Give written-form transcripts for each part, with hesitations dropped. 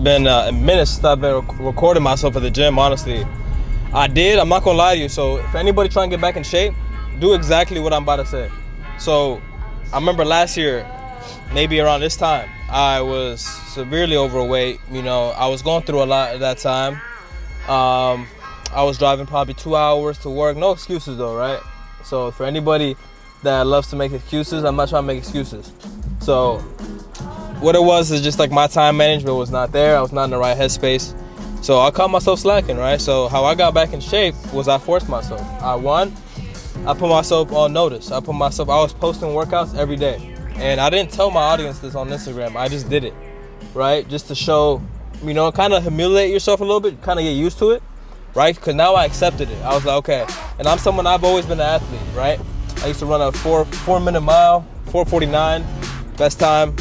been minutes since I've been recording myself at the gym, honestly. I'm not gonna lie to you. So if anybody trying to get back in shape, do exactly what I'm about to say. So I remember last year, maybe around this time, I was severely overweight. You know, I was going through a lot at that time. I was driving probably 2 hours to work. No excuses though, right? So for anybody that loves to make excuses, I'm not trying to make excuses. So what it was is just like my time management was not there. I was not in the right headspace. So I caught myself slacking, right? So how I got back in shape was I forced myself. I put myself on notice. I was posting workouts every day. And I didn't tell my audience this on Instagram. I just did it, right? Just to show, you know, kind of humiliate yourself a little bit, kind of get used to it, right? Because now I accepted it. I was like, okay. And I've always been an athlete, right? I used to run a 4-minute mile, 4:49, best time.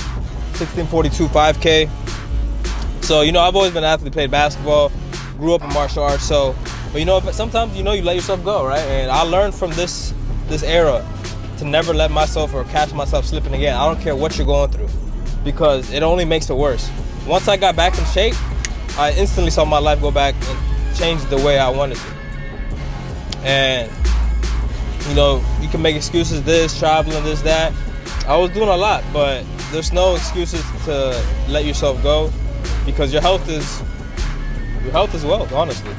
16:42 5K. So, you know, I've always been an athlete, played basketball, grew up in martial arts. So, but you know, sometimes, you know, you let yourself go, right? And I learned from this era to never let myself or catch myself slipping again. I don't care what you're going through, because it only makes it worse. Once I got back in shape, I instantly saw my life go back and change the way I wanted to. And, you know, you can make excuses, this, traveling, this, that. I was doing a lot, but there's no excuses to let yourself go, because your health is wealth, honestly.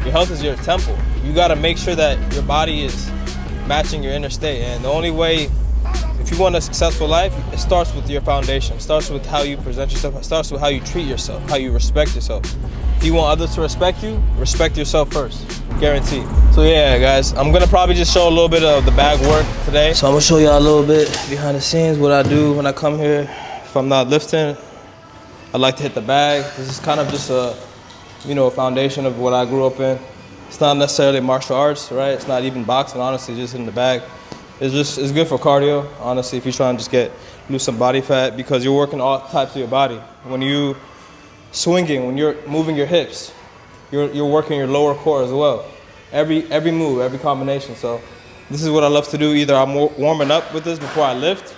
Your health is your temple. You gotta make sure that your body is matching your inner state. And the only way, if you want a successful life, it starts with your foundation. It starts with how you present yourself. It starts with how you treat yourself, how you respect yourself. If you want others to respect you, respect yourself first. Guaranteed. So yeah, guys, I'm gonna probably just show a little bit of the bag work today. So I'm gonna show y'all a little bit behind the scenes, what I do when I come here. If I'm not lifting, I like to hit the bag. This is kind of just a, you know, a foundation of what I grew up in. It's not necessarily martial arts, right? It's not even boxing, honestly, just hitting the bag. It's good for cardio, honestly, if you're trying to just lose some body fat, because you're working all types of your body. When you swinging, when you're moving your hips, you're working your lower core as well. Every move, every combination. So this is what I love to do. Either I'm warming up with this before I lift.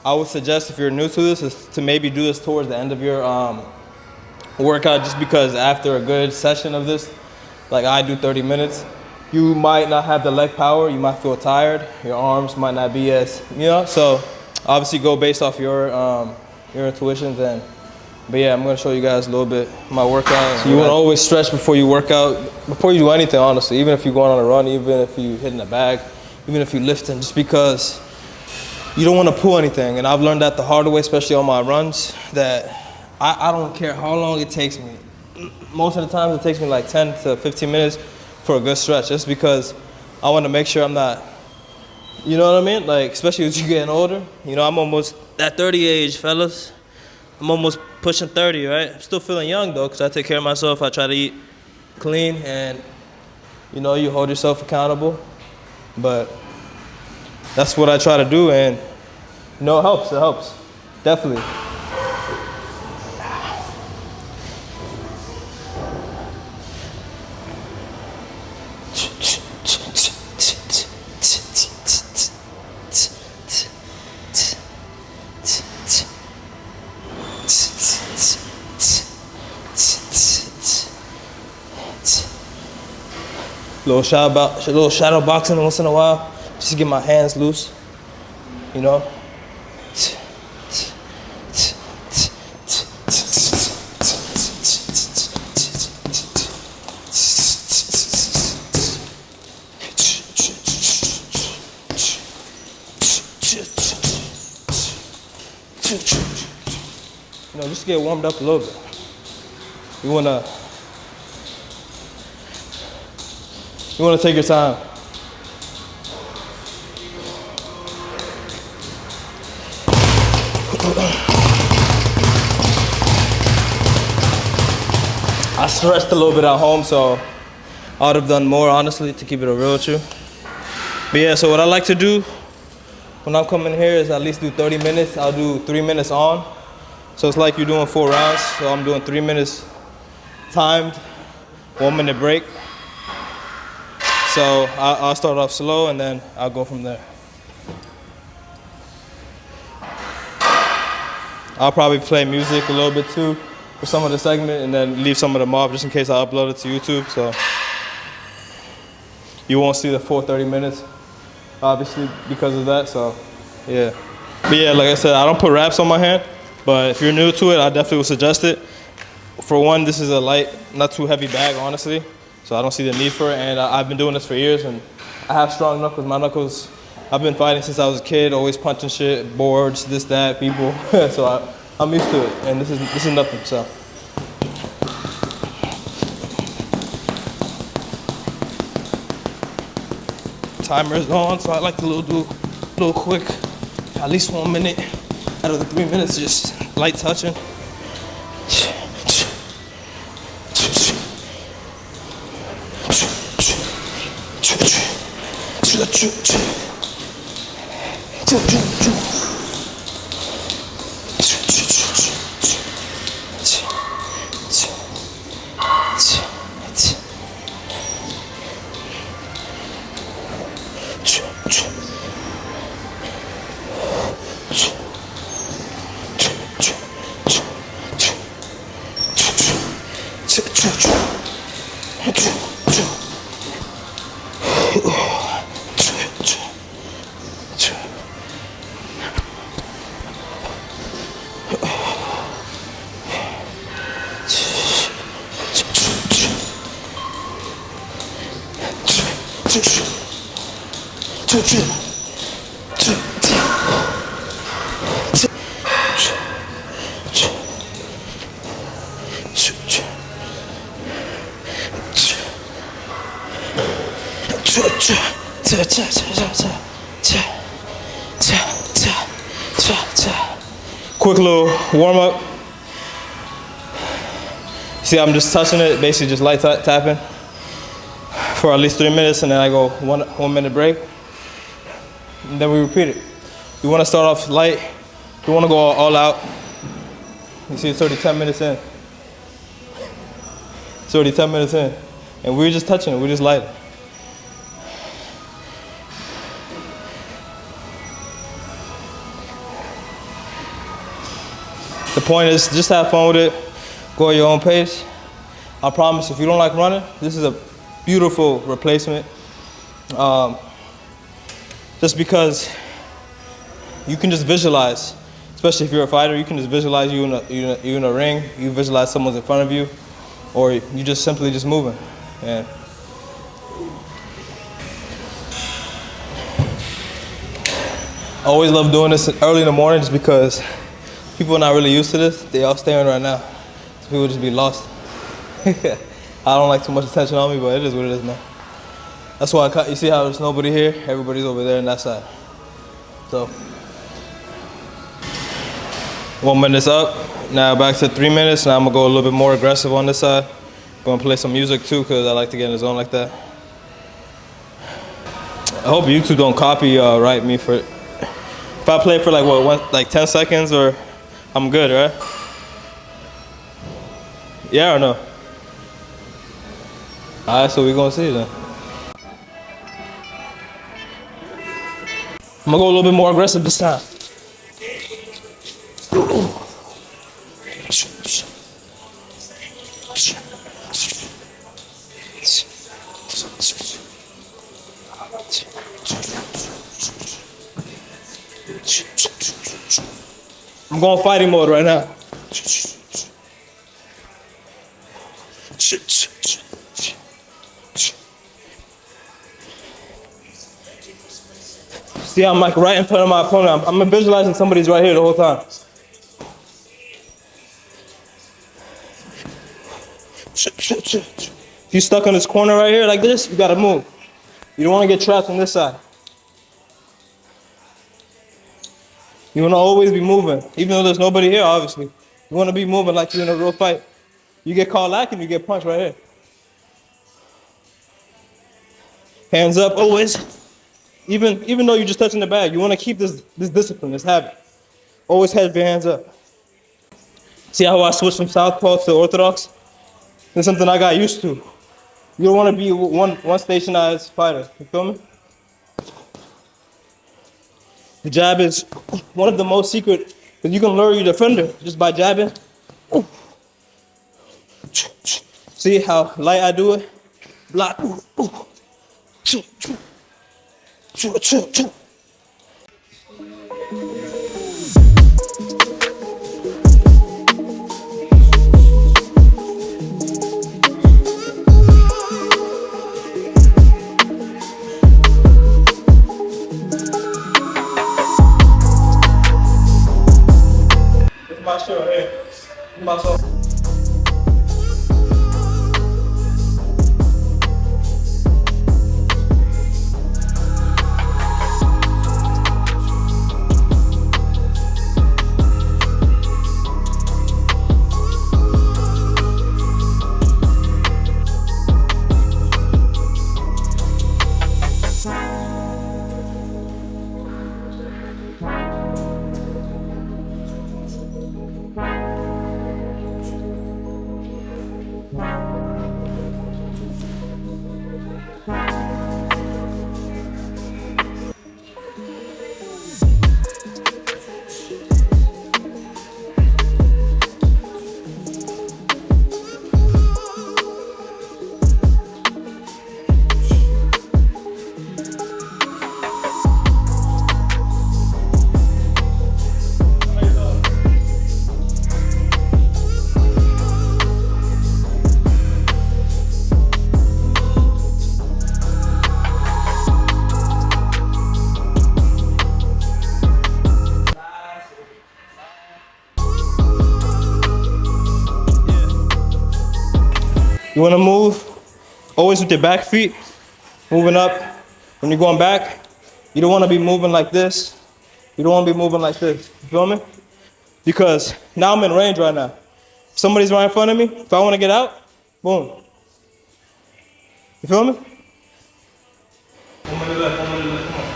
I would suggest, if you're new to this, is to maybe do this towards the end of your workout, just because after a good session of this, like I do 30 minutes, you might not have the leg power, you might feel tired, your arms might not be as, you know, so obviously go based off your intuitions. But yeah, I'm gonna show you guys a little bit of my workout. So you wanna always stretch before you work out, before you do anything, honestly, even if you're going on a run, even if you're hitting the bag, even if you're lifting, just because you don't wanna pull anything. And I've learned that the hard way, especially on my runs, that I don't care how long it takes me. Most of the time it takes me like 10 to 15 minutes for a good stretch, just because I wanna make sure I'm not, you know what I mean? Like, especially as you're getting older. You know, I'm almost that 30 age, fellas. I'm almost pushing 30, right? I'm still feeling young though, because I take care of myself. I try to eat clean, and you know, you hold yourself accountable. But that's what I try to do, and you know, it helps, definitely. Little shadow boxing once in a while, just to get my hands loose, you know. You know, just to get warmed up a little bit. You wanna take your time. I stretched a little bit at home, so I would have done more, honestly, to keep it real with you. But yeah, so what I like to do when I'm coming here is at least do 30 minutes. I'll do 3 minutes on. So it's like you're doing 4 rounds. So I'm doing 3 minutes timed, 1 minute break. So I'll start off slow, and then I'll go from there. I'll probably play music a little bit too, for some of the segment and then leave some of them off just in case I upload it to YouTube. So you won't see the full 30 minutes, obviously, because of that. So yeah. But yeah, like I said, I don't put wraps on my hand, but if you're new to it, I definitely would suggest it. For one, this is a light, not too heavy bag, honestly, so I don't see the need for it. And I've been doing this for years, and I have strong knuckles. My knuckles, I've been fighting since I was a kid, always punching shit, boards, this, that, people. So I'm used to it, and this is nothing. So. Timer is on, so I like to do a little quick, at least 1 minute out of the 3 minutes, just light touching. Quick little warm up. See, I'm just touching it, basically just light tapping for at least 3 minutes, and then I go 1 minute break, and then we repeat it. You want to start off light. You want to go all out. You see, it's already 10 minutes in. It's already 10 minutes in, and we're just touching it. We're just lighting. The point is just have fun with it. Go at your own pace. I promise, if you don't like running, this is a beautiful replacement. Just because you can just visualize, especially if you're a fighter, you can just visualize you in a ring. You visualize someone's in front of you, or you just simply just moving. And I always love doing this early in the morning just because people are not really used to this. They all staring right now. So people just be lost. I don't like too much attention on me, but it is what it is, man. That's why you see how there's nobody here? Everybody's over there on that side. So 1 minute's up. Now back to 3 minutes. Now I'm gonna go a little bit more aggressive on this side. Gonna play some music too, cause I like to get in the zone like that. I hope YouTube don't copyright me for it. If I play for like 10 seconds, or I'm good, right? Yeah or no? All right, so we're gonna see then. I'm gonna go a little bit more aggressive this time. I'm going fighting mode right now. See, I'm like right in front of my opponent. I'm visualizing somebody's right here the whole time. If you're stuck in this corner right here like this, you gotta move. You don't wanna get trapped on this side. You wanna always be moving, even though there's nobody here, obviously. You wanna be moving like you're in a real fight. You get caught lacking, you get punched right here. Hands up, always. Even though you're just touching the bag, you wanna keep this discipline, this habit. Always have your hands up. See how I switched from southpaw to orthodox? It's something I got used to. You don't wanna be one stationized fighter, you feel me? The jab is one of the most secret, because you can lure your defender just by jabbing. See how light I do it? Block. My shirt right here. My soul. You wanna move, always with your back feet, moving up. When you're going back, you don't wanna be moving like this. You don't wanna be moving like this, you feel me? Because now I'm in range right now. If somebody's right in front of me, if I wanna get out, boom. You feel me? 1 minute left, 1 minute left, come on.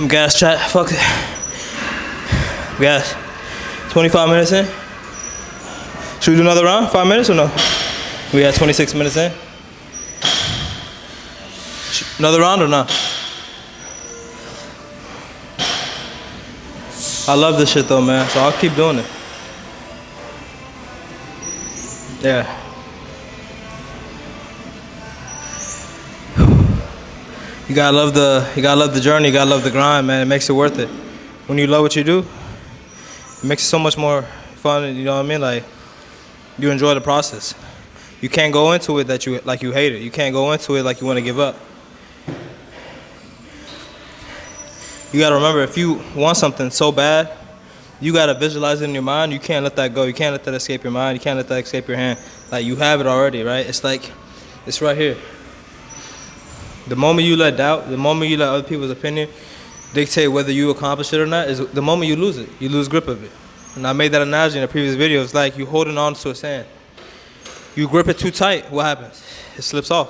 Gas chat, fuck it. Gas. 25 minutes in. Should we do another round? 5 minutes or no? We had 26 minutes in. Another round or not? I love this shit though, man, so I'll keep doing it. Yeah. You gotta love the journey, you gotta love the grind, man. It makes it worth it. When you love what you do, it makes it so much more fun, you know what I mean? Like, you enjoy the process. You can't go into it like you hate it. You can't go into it like you wanna give up. You gotta remember, if you want something so bad, you gotta visualize it in your mind. You can't let that go. You can't let that escape your mind. You can't let that escape your hand. Like, you have it already, right? It's like, it's right here. The moment you let doubt, the moment you let other people's opinion dictate whether you accomplish it or not, is the moment you lose it. You lose grip of it. And I made that analogy in a previous video. It's like you holding on to a sand. You grip it too tight, what happens? It slips off.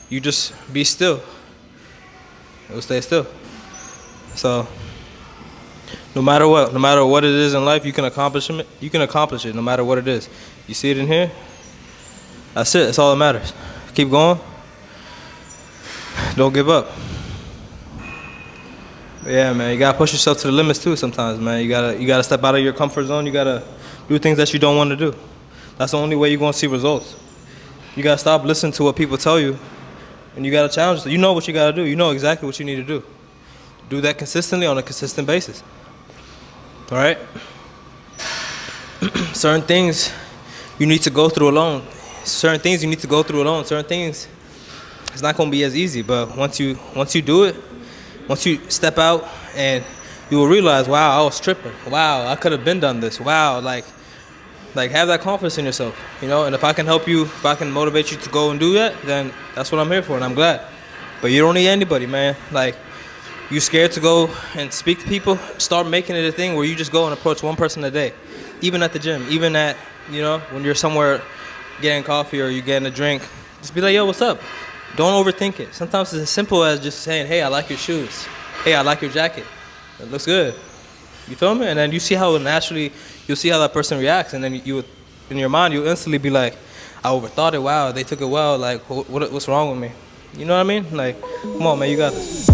You just be still. It will stay still. So, no matter what it is in life, you can accomplish it. You can accomplish it no matter what it is. You see it in here? That's it. That's all that matters. Keep going. Don't give up. But yeah, man, you gotta push yourself to the limits too sometimes, man. You gotta step out of your comfort zone. You gotta do things that you don't want to do. That's the only way you're gonna see results. You gotta stop listening to what people tell you, and you gotta challenge them. You know what you gotta do. You know exactly what you need to do. Do that consistently on a consistent basis. All right? Certain things you need to go through alone. Certain things you need to go through alone. Certain things it's not gonna be as easy. But once you do it, once you step out, and you will realize, wow, I was tripping. Wow, I could have been done this. Wow, like have that confidence in yourself, you know. And if I can help you, if I can motivate you to go and do that, then that's what I'm here for, and I'm glad. But you don't need anybody, man. Like, you scared to go and speak to people, start making it a thing where you just go and approach one person a day, even at the gym, even at, you know, when you're somewhere getting coffee or you getting a drink. Just be like, yo, what's up? Don't overthink it. Sometimes it's as simple as just saying, hey, I like your shoes. Hey, I like your jacket. It looks good. You feel me? And then you see how naturally, you'll see how that person reacts, and then you, in your mind, you'll instantly be like, I overthought it. Wow, they took it well. Like, what's wrong with me? You know what I mean? Like, come on, man, you got this.